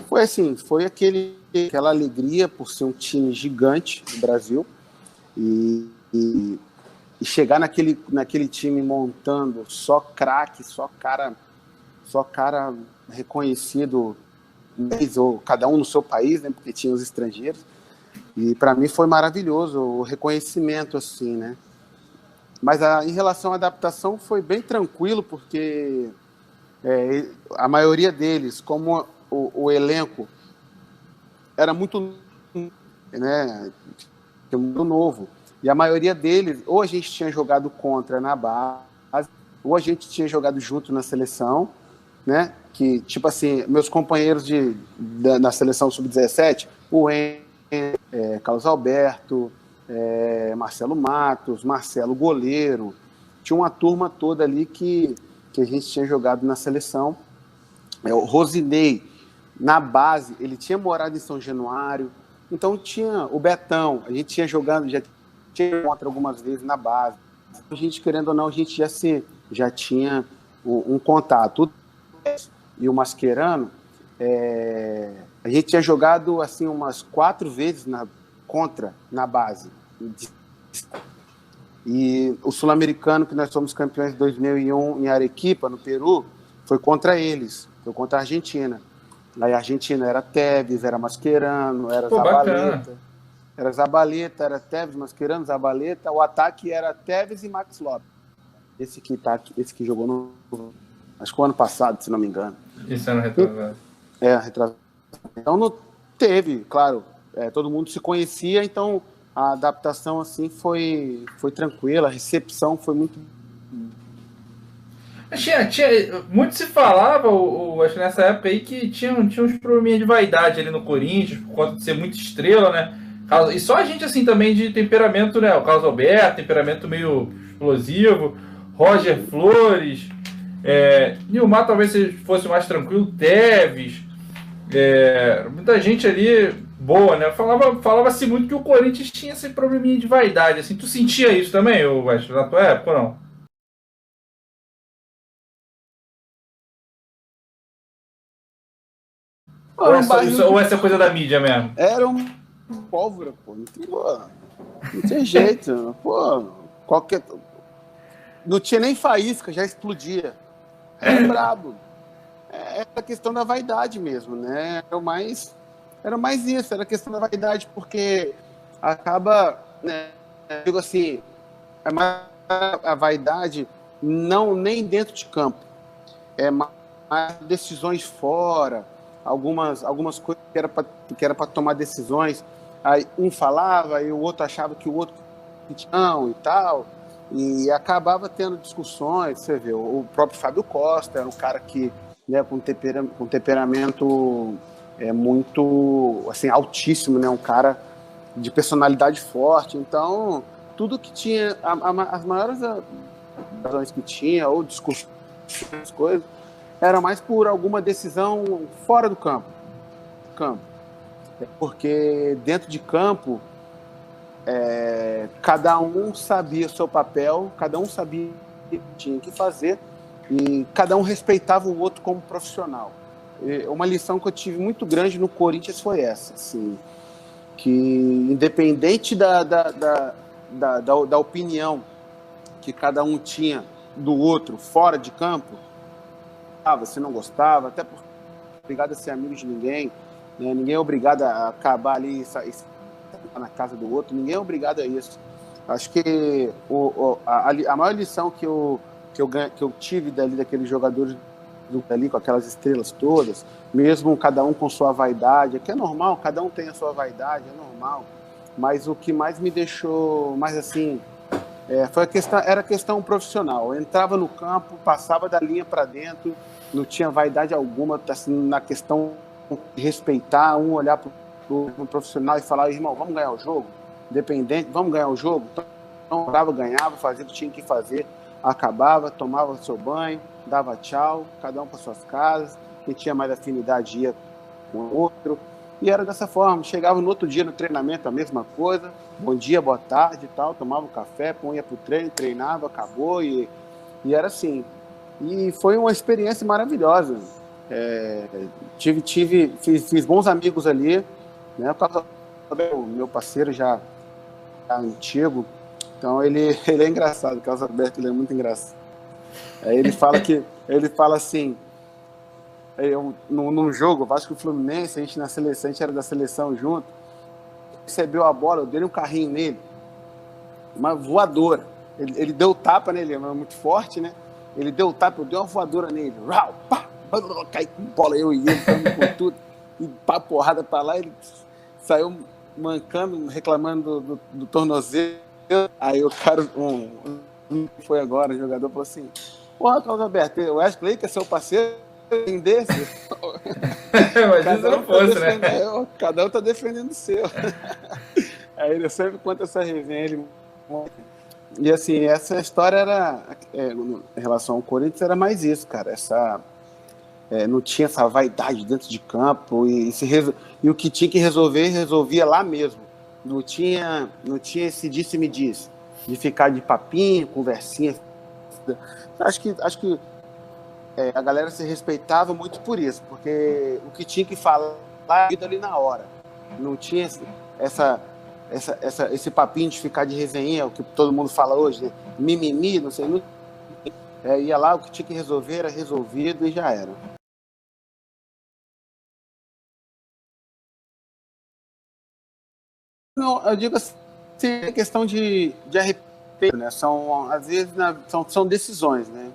foi assim, foi aquela alegria por ser um time gigante do Brasil e chegar naquele time montando só craque, só cara reconhecido, ou cada um no seu país, né, porque tinha os estrangeiros. E para mim foi maravilhoso o reconhecimento, assim, né? Mas em relação à adaptação foi bem tranquilo, porque a maioria deles, como o elenco era muito, né, muito novo, e a maioria deles, ou a gente tinha jogado contra na base, ou a gente tinha jogado junto na seleção, né? Que, tipo assim, meus companheiros na seleção sub-17, o Carlos Alberto, Marcelo Matos, Marcelo Goleiro, tinha uma turma toda ali que a gente tinha jogado na seleção. O Rosinei, na base, ele tinha morado em São Januário, então tinha o Betão, a gente tinha jogado, já tinha contra algumas vezes na base. A gente, querendo ou não, a gente já tinha um contato. E o Mascherano, a gente tinha jogado assim umas 4 vezes contra na base. E o Sul-Americano, que nós somos campeões de 2001 em Arequipa, no Peru, foi contra eles, foi contra a Argentina. Aí a Argentina era Tevez, era Mascherano, era Zabaleta. Era Zabaleta, era Tevez, Mascherano, Zabaleta. O ataque era Tevez e Max Lopes. Esse que jogou no... Acho que o ano passado, se não me engano. Esse ano retrasado. Retrasado. Então não teve, claro, todo mundo se conhecia, então a adaptação assim foi tranquila, a recepção foi muito... Muito se falava, acho que nessa época aí, que tinha uns probleminhas de vaidade ali no Corinthians, por conta de ser muito estrela, né? E só a gente, assim, também de temperamento, né? O Carlos Alberto, temperamento meio explosivo, Roger Flores, Nilmar talvez fosse mais tranquilo, Tevez, muita gente ali boa, né? Falava-se muito que o Corinthians tinha esse probleminha de vaidade, assim. Tu sentia isso também, Wesley, na tua época ou não? Ou essa coisa da mídia mesmo? Era pólvora, pô. Não tinha jeito. Pô, não tinha nem faísca, já explodia. Era brabo. Era a questão da vaidade mesmo, né? Era mais isso, era a questão da vaidade, porque acaba, né? Digo assim, a vaidade não nem dentro de campo. Mais decisões fora, algumas coisas que era para tomar decisões, aí um falava e o outro achava que o outro não e tal, e acabava tendo discussões. Você vê, o próprio Fábio Costa era um cara que, né, com temperamento muito assim, altíssimo, né, um cara de personalidade forte. Então tudo que tinha, as maiores razões que tinha, ou discussões, coisas, era mais por alguma decisão fora do campo. Porque dentro de campo, cada um sabia o seu papel, cada um sabia o que tinha que fazer, e cada um respeitava o outro como profissional. E uma lição que eu tive muito grande no Corinthians foi essa, assim, que independente da opinião que cada um tinha do outro fora de campo, você não gostava, até porque não é obrigado a ser amigo de ninguém, né? Ninguém é obrigado a acabar ali na casa do outro, ninguém é obrigado a isso. Acho que a maior lição que eu tive daqueles jogadores ali, com aquelas estrelas todas, mesmo cada um com sua vaidade, que é normal, cada um tem a sua vaidade, é normal, mas o que mais me deixou mais assim, era a questão profissional. Eu entrava no campo, passava da linha para dentro, não tinha vaidade alguma, assim, na questão de respeitar, olhar para o profissional e falar: irmão, vamos ganhar o jogo? Independente, vamos ganhar o jogo? Então, ganhava, fazia o que tinha que fazer, acabava, tomava seu banho, dava tchau, cada um para suas casas, quem tinha mais afinidade ia com o outro. E era dessa forma. Chegava no outro dia no treinamento, a mesma coisa, bom dia, boa tarde e tal, tomava um café, ia pro treino, treinava, acabou, e era assim. E foi uma experiência maravilhosa. Fiz bons amigos ali, né? O meu parceiro já antigo, então ele é engraçado, o Carlos Alberto, ele é muito engraçado. Aí ele fala assim, num jogo, Vasco e Fluminense, a gente era da seleção junto, recebeu a bola, eu dei um carrinho nele, uma voadora. Ele deu tapa nele, ele é muito forte, né? Ele deu tapa, eu dei uma voadora nele. Rau, pá, cai com bola, eu e ele, com tudo. E pá, porrada pra lá, ele saiu mancando, reclamando do tornozelo. Aí o cara, foi agora, o jogador falou assim, porra, Carlos Alberto, o Wesley, que é seu parceiro, tem desse? Mas isso não fosse, né? Cada um tá defendendo o seu. Aí ele sempre conta essa resenha, e assim, essa história era, em relação ao Corinthians, era mais isso, cara, não tinha essa vaidade dentro de campo, e o que tinha que resolver, resolvia lá mesmo. Não tinha esse disse-me-disse, de ficar de papinho, conversinha. Acho que a galera se respeitava muito por isso, porque o que tinha que falar ali na hora. Não tinha esse papinho de ficar de resenha, o que todo mundo fala hoje, né? Mimimi, não sei. Ia lá, o que tinha que resolver era resolvido e já era. Não, eu digo assim, é questão de arrependimento, né? Às vezes, são decisões, né?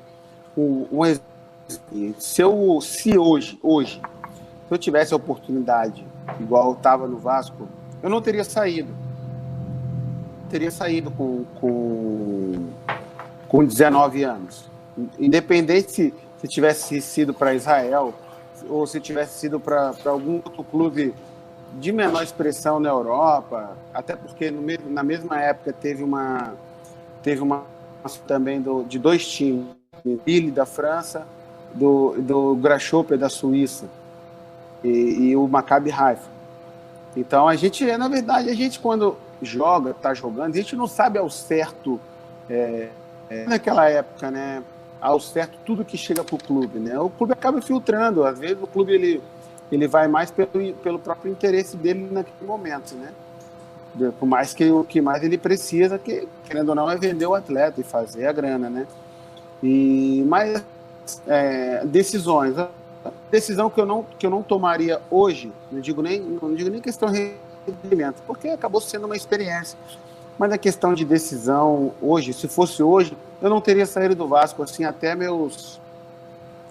Se hoje, se eu tivesse a oportunidade, igual eu estava no Vasco, eu não teria saído. Teria saído com 19 anos. Independente se tivesse sido para Israel ou se tivesse sido para algum outro clube de menor expressão na Europa, até porque na mesma época teve uma também de dois times, Lille da França, do Grasshopper da Suíça e o Maccabi Haifa. Então na verdade, a gente quando está jogando, a gente não sabe ao certo, naquela época, né, ao certo tudo que chega para o clube, né? O clube acaba filtrando, às vezes o clube ele vai mais pelo próprio interesse dele naquele momento, né? Por mais que o que mais ele precisa, que querendo ou não, é vender o atleta e fazer a grana, né? Mas decisões, a decisão que eu não tomaria hoje, não digo nem questão de rendimento, porque acabou sendo uma experiência. Mas a questão de decisão hoje, se fosse hoje, eu não teria saído do Vasco assim até meus,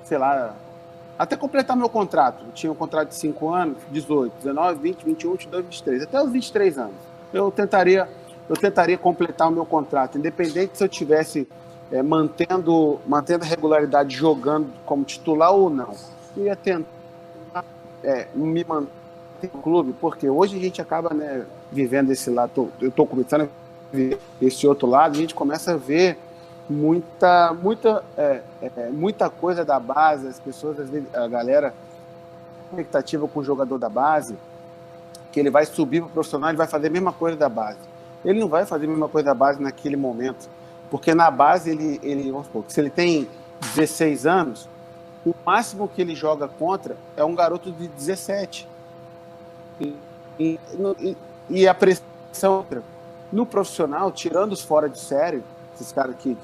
sei lá, até completar meu contrato. Eu tinha um contrato de 5 anos, 18, 19, 20, 21, 22, 23, até os 23 anos. Eu tentaria completar o meu contrato, independente se eu tivesse mantendo a regularidade jogando como titular ou não. Eu ia tentar me manter no clube, porque hoje a gente acaba, né, vivendo esse lado, eu estou começando a ver esse outro lado, a gente começa a ver muita coisa da base, as pessoas, às vezes, a galera, expectativa com o jogador da base, que ele vai subir para o profissional, ele vai fazer a mesma coisa da base. Ele não vai fazer a mesma coisa da base naquele momento, porque na base ele vamos supor, se ele tem 16 anos, o máximo que ele joga contra é um garoto de 17. E a pressão no profissional, tirando os fora de série, esses caras que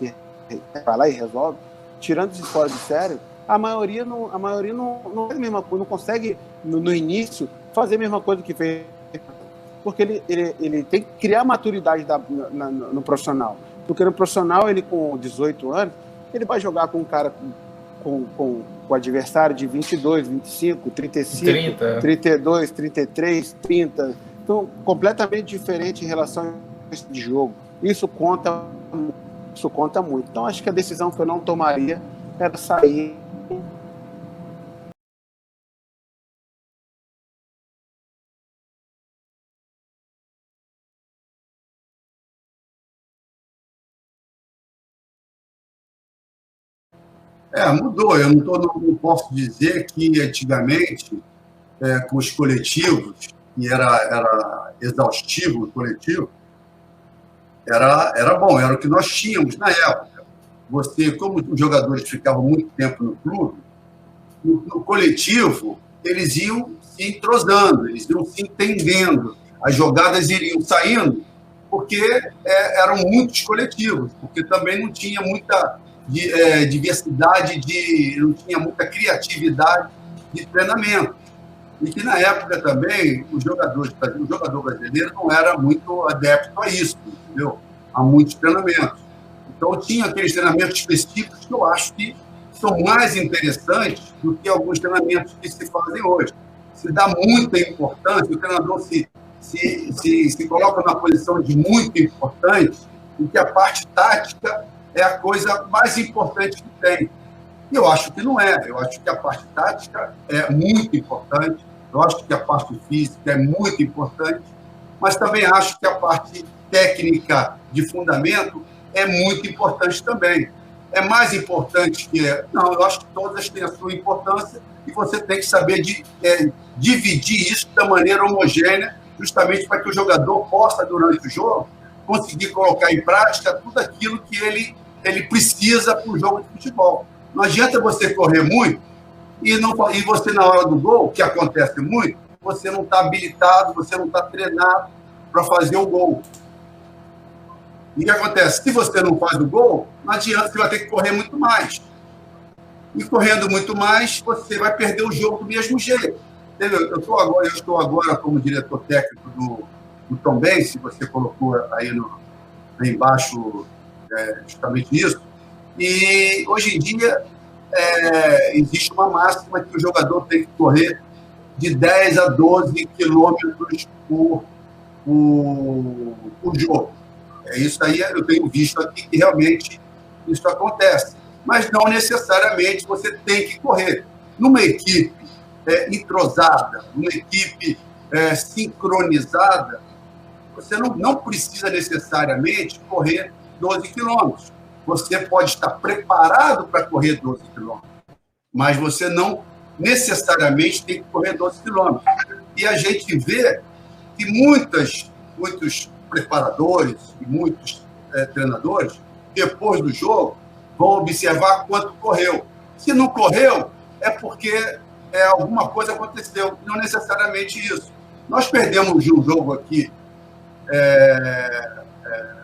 vai lá e resolve, tirando os fora de série, a maioria não faz a mesma coisa, não consegue no início fazer a mesma coisa que fez, porque ele tem que criar maturidade no profissional, porque no profissional ele com 18 anos ele vai jogar com um cara com o adversário de 22, 25, 35, 30. 32, 33, 30. Então, completamente diferente em relação a esse de jogo. Isso conta muito. Então, acho que a decisão que eu não tomaria era sair. Mudou. Eu não posso dizer que antigamente, com os coletivos, e era exaustivo o coletivo, era bom, era o que nós tínhamos na época. Como os jogadores ficavam muito tempo no clube, no coletivo, eles iam se entrosando, eles iam se entendendo, as jogadas iriam saindo, porque eram muitos coletivos, porque também não tinha muita diversidade, não tinha muita criatividade de treinamento. E que, na época também, o jogador brasileiro não era muito adepto a isso, entendeu? A muitos treinamentos. Então, tinha aqueles treinamentos específicos que eu acho que são mais interessantes do que alguns treinamentos que se fazem hoje. Se dá muita importância, o treinador se coloca na posição de muito importante, em que a parte tática é a coisa mais importante que tem. E eu acho que não é. Eu acho que a parte tática é muito importante, eu acho que a parte física é muito importante, mas também acho que a parte técnica de fundamento é muito importante também. É mais importante que... Não, eu acho que todas têm a sua importância e você tem que saber dividir isso da maneira homogênea, justamente para que o jogador possa, durante o jogo, conseguir colocar em prática tudo aquilo que ele precisa para o jogo de futebol. Não adianta você correr muito e você, na hora do gol, que acontece muito, você não está habilitado, você não está treinado para fazer o gol. E o que acontece? Se você não faz o gol, não adianta, você vai ter que correr muito mais. E correndo muito mais, você vai perder o jogo do mesmo jeito. Entendeu? Eu estou agora como diretor técnico do Tombense, você colocou aí embaixo justamente isso. E hoje em dia existe uma máxima que o jogador tem que correr de 10 a 12 quilômetros por jogo. Isso aí eu tenho visto aqui que realmente isso acontece. Mas não necessariamente você tem que correr. Numa equipe entrosada, numa equipe sincronizada, você não precisa necessariamente correr 12 quilômetros. Você pode estar preparado para correr 12 quilômetros, mas você não necessariamente tem que correr 12 quilômetros. E a gente vê que muitos preparadores e muitos treinadores, depois do jogo, vão observar quanto correu. Se não correu, é porque alguma coisa aconteceu, não necessariamente isso. Nós perdemos um jogo aqui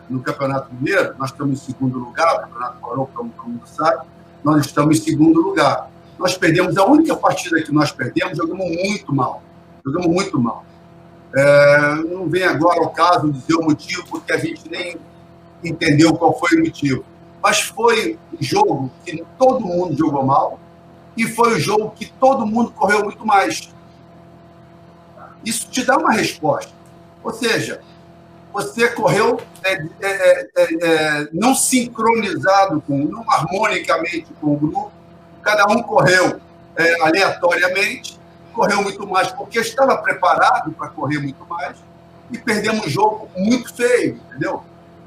no Campeonato Mineiro, nós estamos em segundo lugar, o Campeonato parou, como todo mundo sabe, nós estamos em segundo lugar. Nós perdemos, a única partida que nós perdemos, jogamos muito mal. Não vem agora ao caso dizer o motivo, porque a gente nem entendeu qual foi o motivo. Mas foi um jogo que todo mundo jogou mal e foi um jogo que todo mundo correu muito mais. Isso te dá uma resposta. Ou seja, você correu não sincronizado, não harmonicamente com o grupo, cada um correu aleatoriamente, correu muito mais porque estava preparado para correr muito mais e perdemos um jogo muito feio, entendeu?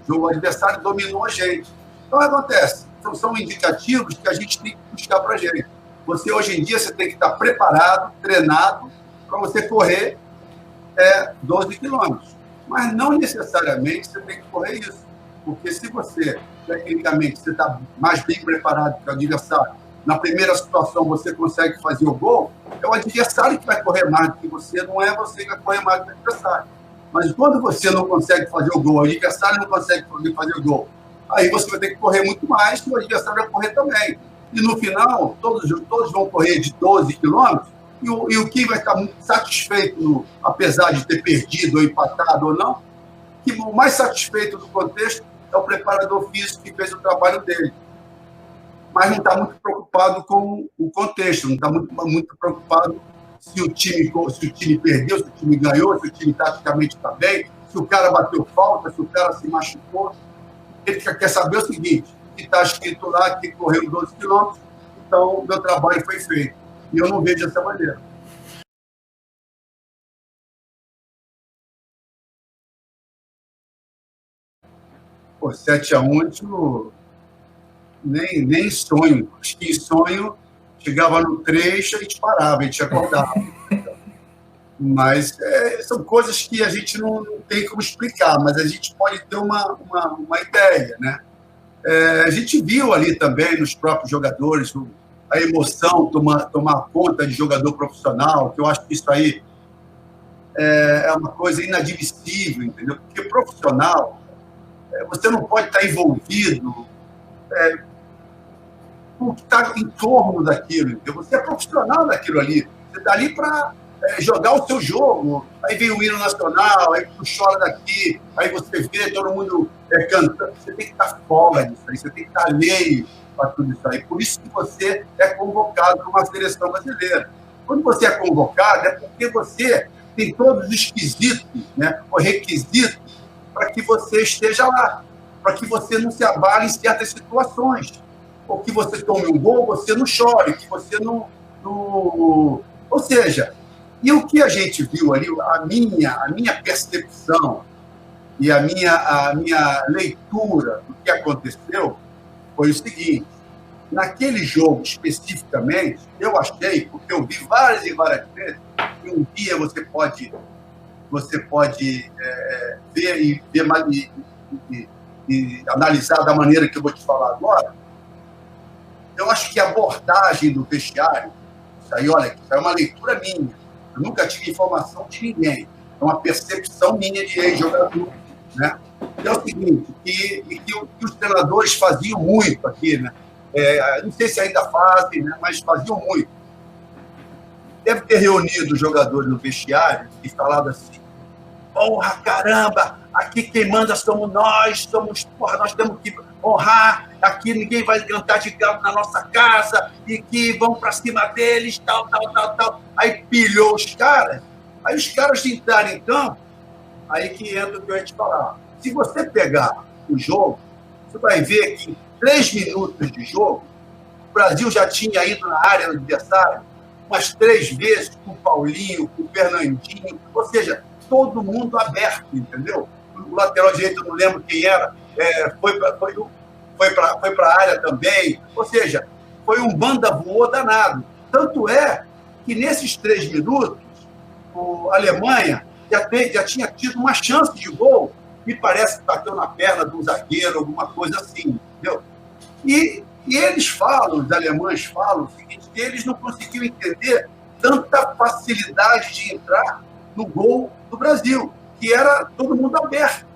O adversário dominou a gente. Então, acontece. São indicativos que a gente tem que buscar para a gente. Você, hoje em dia, você tem que estar preparado, treinado, para você correr 12 quilômetros. Mas não necessariamente você tem que correr isso. Porque se você, tecnicamente, você está mais bem preparado que o adversário, na primeira situação você consegue fazer o gol, é o adversário que vai correr mais do que você, não é você que vai correr mais do que o adversário. Mas quando você não consegue fazer o gol, o adversário não consegue fazer o gol, aí você vai ter que correr muito mais e o adversário vai correr também. E no final, todos vão correr de 12 quilômetros e o que vai estar muito satisfeito, apesar de ter perdido ou empatado ou não, que o mais satisfeito do contexto é o preparador físico que fez o trabalho dele. Mas não está muito preocupado com o contexto, não está muito preocupado se o time perdeu, se o time ganhou, se o time taticamente está bem, se o cara bateu falta, se o cara se machucou. Ele quer saber o seguinte, que está escrito lá que correu 12 quilômetros, então o meu trabalho foi feito. E eu não vejo dessa maneira. Pô, 7-1, nem sonho. Acho que em sonho, chegava no trecho, a gente parava, a gente acordava. Mas são coisas que a gente não tem como explicar, mas a gente pode ter uma ideia, né? A gente viu ali também nos próprios jogadores a emoção tomar conta de jogador profissional, que eu acho que isso aí é uma coisa inadmissível, entendeu? Porque profissional, você não pode estar envolvido com o que está em torno daquilo, entendeu? Você é profissional daquilo ali. Você está ali para jogar o seu jogo. Aí vem o hino nacional, aí tu chora daqui, aí você vê todo mundo cantando. Você tem que estar fora disso aí, você tem que estar alheio para tudo isso aí. Por isso que você é convocado para uma seleção brasileira. Quando você é convocado, é porque você tem todos os quesitos, né, os requisitos para que você esteja lá, para que você não se abale em certas situações. Ou que você tome um gol, você não chore, que você não... Ou seja, e o que a gente viu ali, a minha percepção e a minha leitura do que aconteceu foi o seguinte: naquele jogo especificamente, eu achei, porque eu vi várias e várias vezes, que um dia você pode ver e analisar da maneira que eu vou te falar agora. Eu acho que a abordagem do vestiário, isso aí, olha, isso é uma leitura minha. Eu nunca tive informação de ninguém. É uma percepção minha de ex-jogador, né? É o seguinte, que os treinadores faziam muito aqui, né? Não sei se ainda fazem, né? Mas faziam muito. Deve ter reunido os jogadores no vestiário e falado assim: porra, caramba, aqui quem manda somos nós, nós temos que honrar, aqui ninguém vai cantar de galo na nossa casa, e que vão para cima deles, tal. Aí pilhou os caras, aí os caras entraram em campo, aí que entra o que eu ia te falar. Se você pegar o jogo, você vai ver que em 3 minutos de jogo, o Brasil já tinha ido na área do adversário umas 3 vezes, com o Paulinho, com o Fernandinho, ou seja, todo mundo aberto, entendeu? O lateral direito, eu não lembro quem era, foi para a área também, ou seja, foi um banda-voô danado. Tanto é que nesses 3 minutos, a Alemanha já tinha tido uma chance de gol, me parece que bateu na perna do zagueiro, alguma coisa assim, entendeu? E eles falam, os alemães falam o seguinte, que eles não conseguiam entender tanta facilidade de entrar no gol do Brasil, que era todo mundo aberto.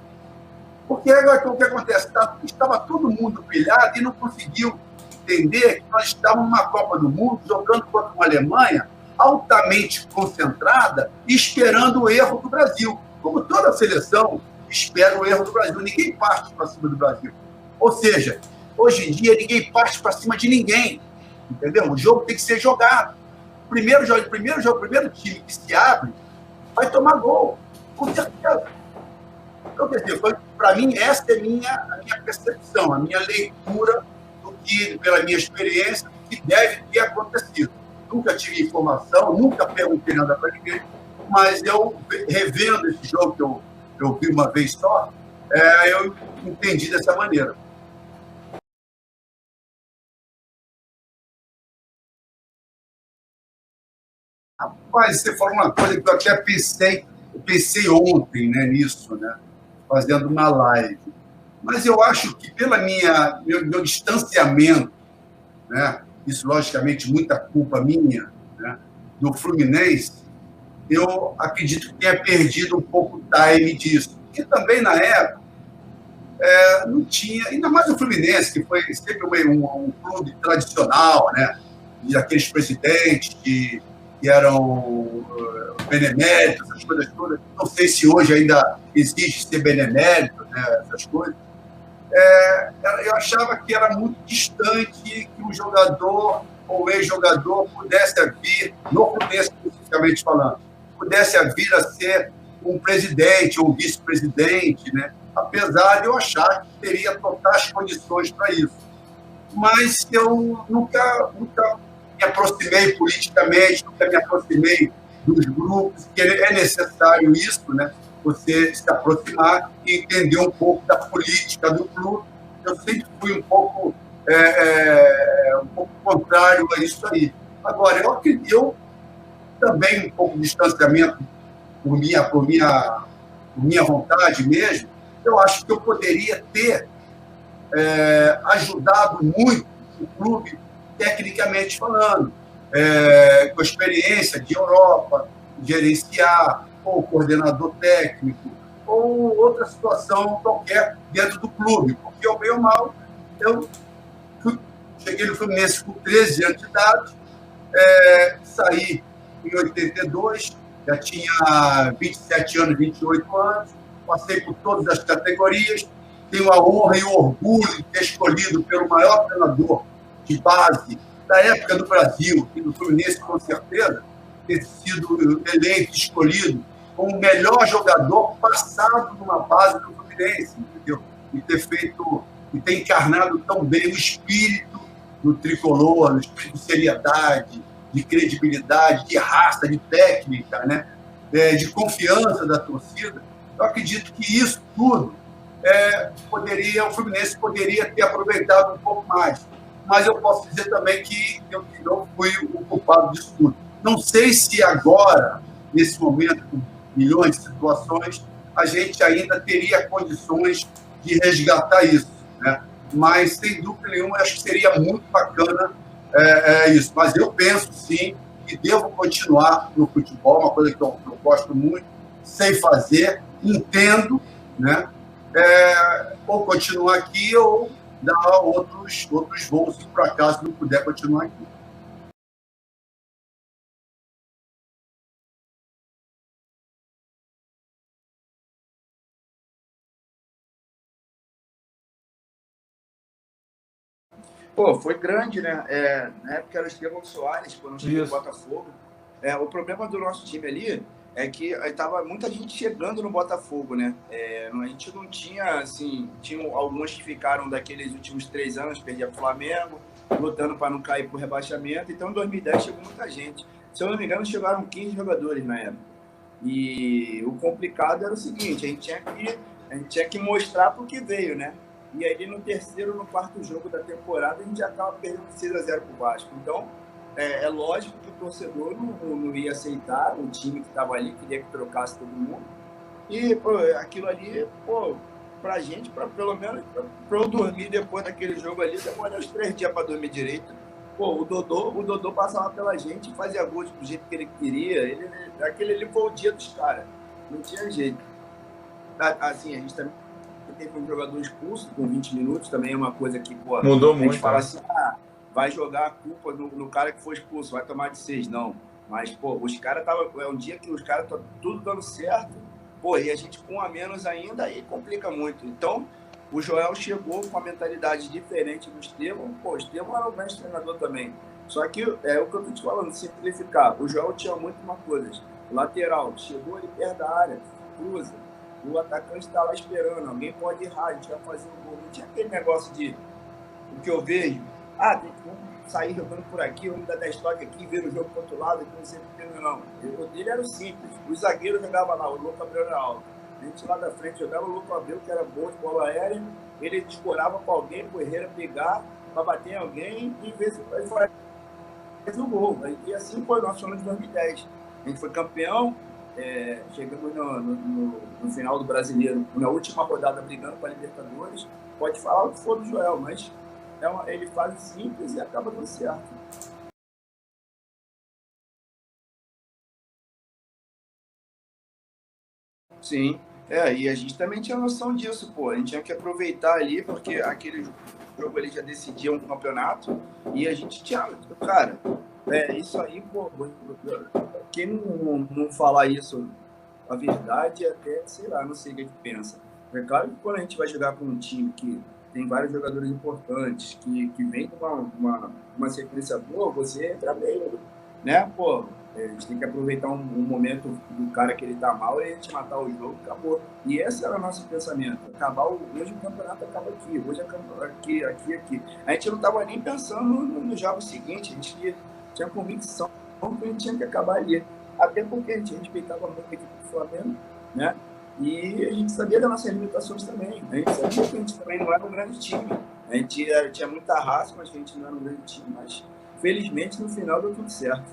Porque agora o que acontece? Estava todo mundo pilhado e não conseguiu entender que nós estávamos numa Copa do Mundo jogando contra uma Alemanha altamente concentrada e esperando o erro do Brasil. Como toda seleção espera o erro do Brasil. Ninguém parte para cima do Brasil. Ou seja, hoje em dia ninguém parte para cima de ninguém. Entendeu? O jogo tem que ser jogado. O primeiro time que se abre vai tomar gol. Com certeza. Então, quer dizer, para mim, essa é a minha percepção, a minha leitura do que, pela minha experiência, do que deve ter acontecido. Nunca tive informação, nunca perguntei nada para ninguém, mas eu, revendo esse jogo que eu vi uma vez só, eu entendi dessa maneira. Rapaz, você falou uma coisa que eu até pensei ontem, né, nisso, né, fazendo uma live. Mas eu acho que pelo meu distanciamento, né, isso logicamente muita culpa minha, né, do Fluminense, eu acredito que tenha perdido um pouco o time disso. E também na época não tinha, ainda mais o Fluminense, que foi sempre um clube tradicional, né, de aqueles presidentes que eram beneméritos, essas coisas todas. Não sei se hoje ainda existe ser benemérito, né, essas coisas. Eu achava que era muito distante que um jogador ou ex-jogador pudesse vir, no Fluminense especificamente falando, pudesse vir a ser um presidente ou um vice-presidente, né? Apesar de eu achar que teria totais condições para isso. Mas eu nunca me aproximei politicamente, nunca me aproximei dos grupos, que é necessário isso, né? Você se aproximar e entender um pouco da política do clube. Eu sempre fui um pouco contrário a isso aí. Agora, eu também um pouco de distanciamento por minha vontade mesmo, eu acho que eu poderia ter ajudado muito o clube tecnicamente falando, com experiência de Europa, gerenciar, ou coordenador técnico, ou outra situação qualquer dentro do clube, porque eu, bem ou mal, eu cheguei no Fluminense com 13 anos de idade, saí em 82, já tinha 27 anos, 28 anos, passei por todas as categorias, tenho a honra e o orgulho de ter escolhido pelo maior treinador de base da época do Brasil e do Fluminense, com certeza, ter sido eleito, escolhido como o melhor jogador passado numa base do Fluminense, entendeu? E ter feito, e ter encarnado tão bem o espírito do tricolor, o espírito de seriedade, de credibilidade, de raça, de técnica, né? De confiança da torcida. Eu acredito que isso tudo o Fluminense poderia ter aproveitado um pouco mais. Mas eu posso dizer também que eu não fui o culpado disso tudo. Não sei se agora, nesse momento, com milhões de situações, a gente ainda teria condições de resgatar isso, né? Mas, sem dúvida nenhuma, acho que seria muito bacana isso. Mas eu penso, sim, que devo continuar no futebol, uma coisa que eu gosto muito, sei fazer, entendo, né? Ou continuar aqui ou dar outros voos, se por acaso não puder continuar aqui. Pô, foi grande, né? Na época era o Estevão Soares, quando chegou no Botafogo. O problema do nosso time ali é que tava muita gente chegando no Botafogo, né? A gente não tinha, assim... Tinham alguns que ficaram daqueles últimos 3 anos, perdia pro Flamengo, lutando para não cair pro rebaixamento. Então, em 2010, chegou muita gente. Se eu não me engano, chegaram 15 jogadores na época. E o complicado era o seguinte, a gente tinha que mostrar pro que veio, né? E aí, no terceiro, no quarto jogo da temporada, a gente já estava perdendo 6-0 pro Vasco. Então, é lógico que o torcedor não ia aceitar o time que estava ali, queria que trocasse todo mundo. E, pô, aquilo ali, pô, pra gente, pelo menos, pra eu dormir depois daquele jogo ali, demorou uns 3 dias para dormir direito. Pô, o Dodô passava pela gente e fazia gols do jeito que ele queria. Aquele ali foi o dia dos caras. Não tinha jeito. Assim, a gente também teve um jogador expulso com 20 minutos, também é uma coisa que, pô, mudou a gente muito, fala assim, vai jogar a culpa no cara que foi expulso, vai tomar de 6, não. Mas, pô, os caras estavam... É um dia que os caras estão tudo dando certo, pô, e a gente com um a menos ainda, aí complica muito. Então, o Joel chegou com uma mentalidade diferente do Estevão. Pô, o Estevão era um grande treinador também. Só que é o que eu tô te falando, simplificar. O Joel tinha muito uma coisa. O lateral chegou ali perto da área, cruza. O atacante está lá esperando. Alguém pode errar, a gente vai fazer um gol. Não tinha aquele negócio de... O que eu vejo... Vamos sair jogando por aqui, vamos dar 10 toques aqui, ver o jogo pro outro lado, não sei o que, não. O dele era o simples. O zagueiro jogava lá, o Louco Abreu era alto. A gente lá da frente jogava o Louco Abreu, que era bom de bola aérea, ele discorava para alguém, pro Herrera pegar, para bater em alguém e ver se faz o gol. E assim foi o nosso ano de 2010. A gente foi campeão, chegamos no final do Brasileiro, na última rodada brigando para a Libertadores. Pode falar o que for do Joel, mas ele faz simples e acaba dando certo. Sim, e a gente também tinha noção disso, pô. A gente tinha que aproveitar ali, porque aquele jogo ele já decidia um campeonato e a gente tinha... Cara, isso aí, pô, quem não falar isso, a verdade, até, sei lá, não sei o que pensa. É claro que quando a gente vai jogar com um time que tem vários jogadores importantes, que vem com uma sequência boa, você entra bem, né? Pô, a gente tem que aproveitar um momento do cara que ele tá mal e a gente matar o jogo, acabou. E esse era o nosso pensamento. Hoje o campeonato acaba aqui, hoje é aqui. A gente não tava nem pensando no jogo seguinte, a gente tinha convicção que a gente tinha que acabar ali. Até porque a gente respeitava muito a equipe do Flamengo, né? E a gente sabia das nossas limitações também. A gente sabia que a gente também não era um grande time. A gente tinha muita raça, mas a gente não era um grande time. Mas, felizmente, no final deu tudo certo.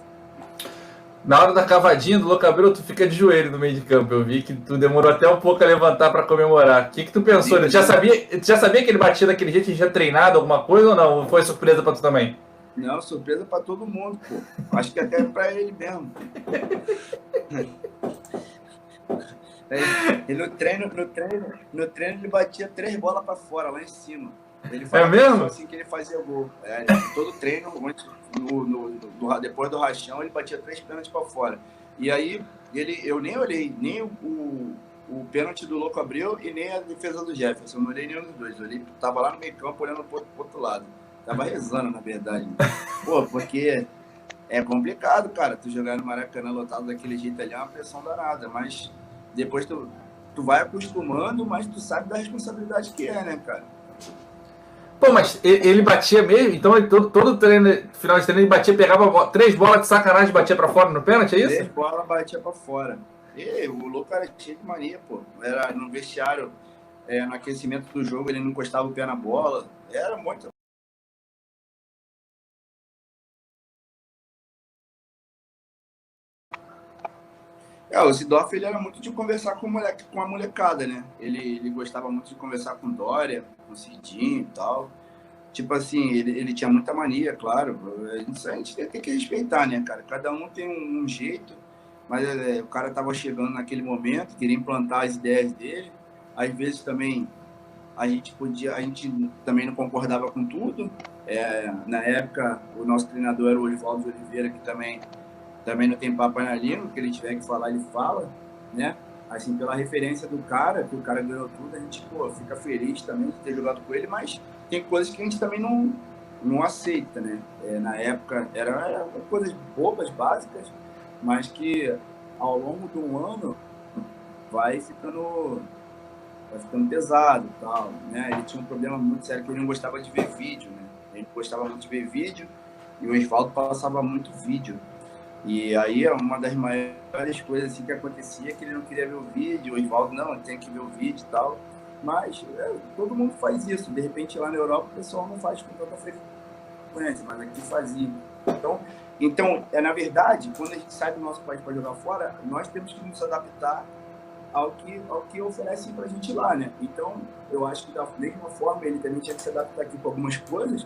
Na hora da cavadinha do Louco Abreu, tu fica de joelho no meio de campo. Eu vi que tu demorou até um pouco a levantar para comemorar. O que tu pensou? Tu já sabia que ele batia daquele jeito? Tinha treinado alguma coisa ou não? Ou foi surpresa para tu também? Não, surpresa para todo mundo, pô. Acho que até para ele mesmo. E no treino ele batia 3 bolas para fora, lá em cima. Ele falava mesmo? só assim que ele fazia gol. Todo treino, depois do rachão, ele batia 3 pênaltis para fora. E aí, eu nem olhei, nem o pênalti do Louco Abreu e nem a defesa do Jefferson. Eu não olhei nenhum dos dois. Eu tava lá no meio campo olhando pro outro lado. Tava rezando, na verdade. Pô, porque é complicado, cara. Tu jogar no Maracanã lotado daquele jeito ali é uma pressão danada. Mas depois tu vai acostumando, mas tu sabe da responsabilidade que é, né, cara? Pô, mas ele batia mesmo? Então todo treino, final de treino, ele batia, pegava 3 bolas de sacanagem e batia pra fora no pênalti, é isso? 3 bolas batia pra fora. E o louco era cheio de mania, pô. Era no vestiário, no aquecimento do jogo, ele não encostava o pé na bola. Era muito. O Sidorf, ele era muito de conversar com a molecada, né? Ele gostava muito de conversar com Dória, com Cidinho e tal. Tipo assim, ele tinha muita mania, claro. A gente tem que respeitar, né, cara? Cada um tem um jeito, mas o cara tava chegando naquele momento, queria implantar as ideias dele. Às vezes também a gente também não concordava com tudo. Na época, o nosso treinador era o Oswaldo de Oliveira, que também não tem papo na língua, o que ele tiver que falar, ele fala, né? Assim, pela referência do cara, que o cara ganhou tudo, a gente, pô, fica feliz também de ter jogado com ele, mas tem coisas que a gente também não aceita, né? Na época, eram coisas bobas, básicas, mas que ao longo do ano vai ficando pesado e tal, né? Ele tinha um problema muito sério que ele não gostava de ver vídeo, né? Ele gostava muito de ver vídeo e o Oswaldo passava muito vídeo. E aí, uma das maiores coisas assim, que acontecia que ele não queria ver o vídeo, o Oswaldo, não, tem que ver o vídeo e tal. Mas todo mundo faz isso. De repente, lá na Europa, o pessoal não faz com tanta frequência, mas aqui fazia. Então na verdade, quando a gente sai do nosso país para jogar fora, nós temos que nos adaptar ao que oferecem para a gente lá, né? Então, eu acho que da mesma forma, ele também tinha que se adaptar aqui com algumas coisas.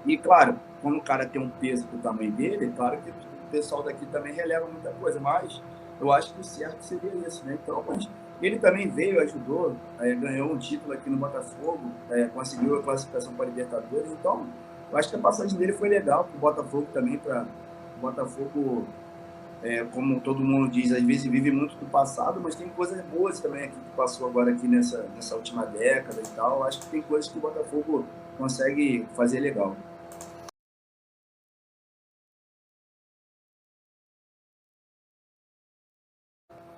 E, claro, quando o cara tem um peso do tamanho dele, claro que o pessoal daqui também releva muita coisa, mas eu acho que o certo seria isso, né? Então, mas ele também veio, ajudou, ganhou um título aqui no Botafogo, conseguiu a classificação para a Libertadores, então eu acho que a passagem dele foi legal para o Botafogo também, para o Botafogo, como todo mundo diz, às vezes vive muito do passado, mas tem coisas boas também aqui que passou agora aqui nessa última década e tal, eu acho que tem coisas que o Botafogo consegue fazer legal.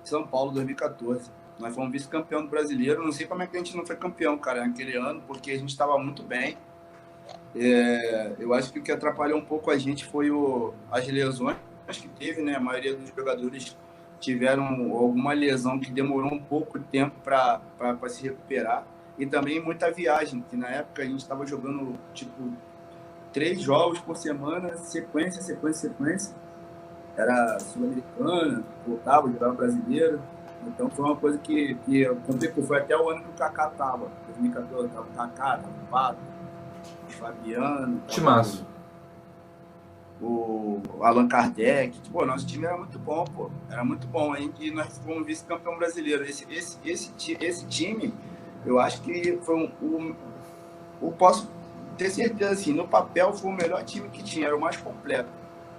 São Paulo, 2014. Nós fomos vice-campeão do Brasileiro. Não sei como é que a gente não foi campeão, cara, naquele ano, porque a gente estava muito bem. Eu acho que o que atrapalhou um pouco a gente foi as lesões que teve, né? A maioria dos jogadores tiveram alguma lesão que demorou um pouco de tempo para se recuperar. E também muita viagem, que na época a gente estava jogando, tipo, 3 jogos por semana, sequência. Era sul-americana, voltava, jogava brasileiro. Então foi uma coisa que complicou. Foi até o ano que o Kaká tava, 2014, tava o Kaká, tava o Pato, o Fabiano, Timaço. o Allan Kardec. Pô, nosso time era muito bom, pô. Era muito bom. E nós fomos vice-campeão brasileiro. Esse time, eu acho que foi posso ter certeza, assim, no papel foi o melhor time que tinha, era o mais completo.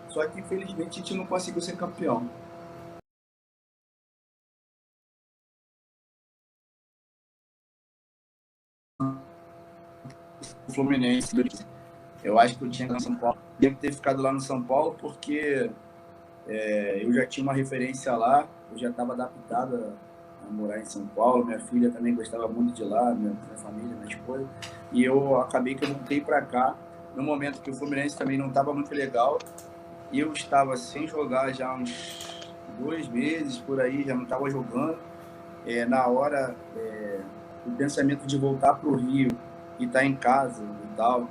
Só que, infelizmente, a gente não conseguiu ser campeão. O Fluminense, eu acho que eu tinha que ir no São Paulo. Tinha que ter ficado lá no São Paulo porque eu já tinha uma referência lá, eu já estava adaptado a morar em São Paulo. Minha filha também gostava muito de lá, minha família, minha esposa. E eu acabei que eu voltei para cá no momento que o Fluminense também não estava muito legal. E eu estava sem jogar já uns 2 meses, por aí, já não estava jogando. Na hora, o pensamento de voltar para o Rio e estar em casa e tal,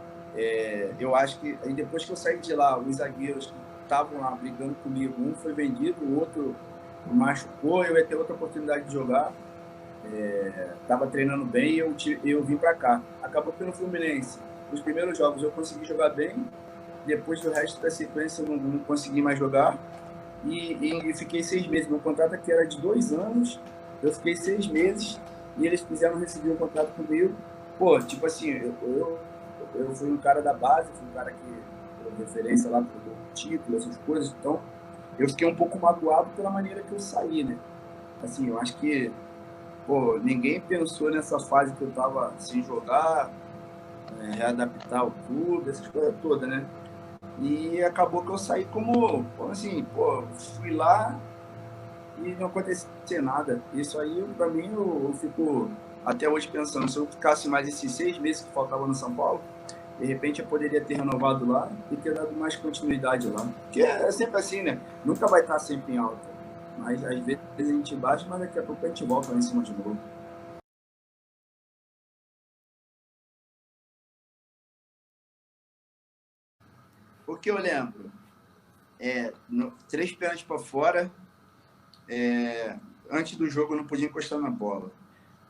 eu acho que aí depois que eu saí de lá, os zagueiros que estavam lá brigando comigo, um foi vendido, o outro machucou, eu ia ter outra oportunidade de jogar. Estava treinando bem e eu vim para cá. Acabou que no Fluminense, os primeiros jogos eu consegui jogar bem, depois do resto da sequência eu não consegui mais jogar. E fiquei 6 meses. Meu contrato aqui era de 2 anos, eu fiquei 6 meses e eles quiseram receber o contrato comigo. Pô, tipo assim, eu fui um cara da base, fui um cara que referência lá pro título, essas coisas, então eu fiquei um pouco magoado pela maneira que eu saí, né? Assim, eu acho que, pô, ninguém pensou nessa fase que eu tava sem jogar, readaptar o clube, essas coisas todas, né? E acabou que eu saí como, assim, pô, fui lá e não acontecia nada. Isso aí, pra mim, eu fico até hoje pensando, se eu ficasse mais esses 6 meses que faltavam no São Paulo, de repente eu poderia ter renovado lá e ter dado mais continuidade lá. Porque é sempre assim, né? Nunca vai estar sempre em alta. Mas às vezes a gente baixa, mas daqui a pouco a gente volta lá em cima de novo. O que eu lembro? 3 pênaltis para fora. Antes do jogo eu não podia encostar na bola.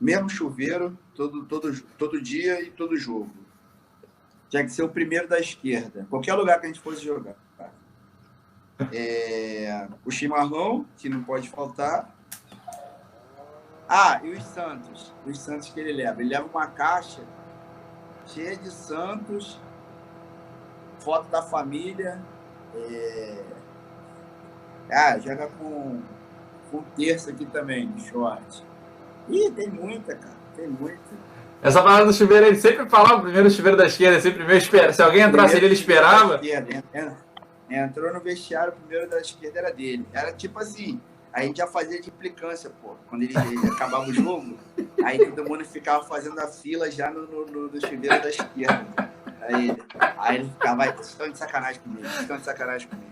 Mesmo chuveiro, todo dia e todo jogo. Tinha que ser o primeiro da esquerda. Qualquer lugar que a gente fosse jogar. O chimarrão, que não pode faltar. E os Santos. Os Santos que ele leva. Ele leva uma caixa cheia de Santos, foto da família. Joga com terça aqui também, de short. Ih, tem muita, cara. Tem muita. Essa parada do chuveiro, ele sempre falava o primeiro chuveiro da esquerda, sempre meio espera. Se alguém entrasse ali, ele esperava. Entrou no vestiário, o primeiro da esquerda era dele. Era tipo assim, a gente já fazia de implicância, pô. Quando ele acabava o jogo, aí todo mundo ficava fazendo a fila já no chuveiro da esquerda. Aí ele ficava, estão de sacanagem comigo, estão de sacanagem comigo.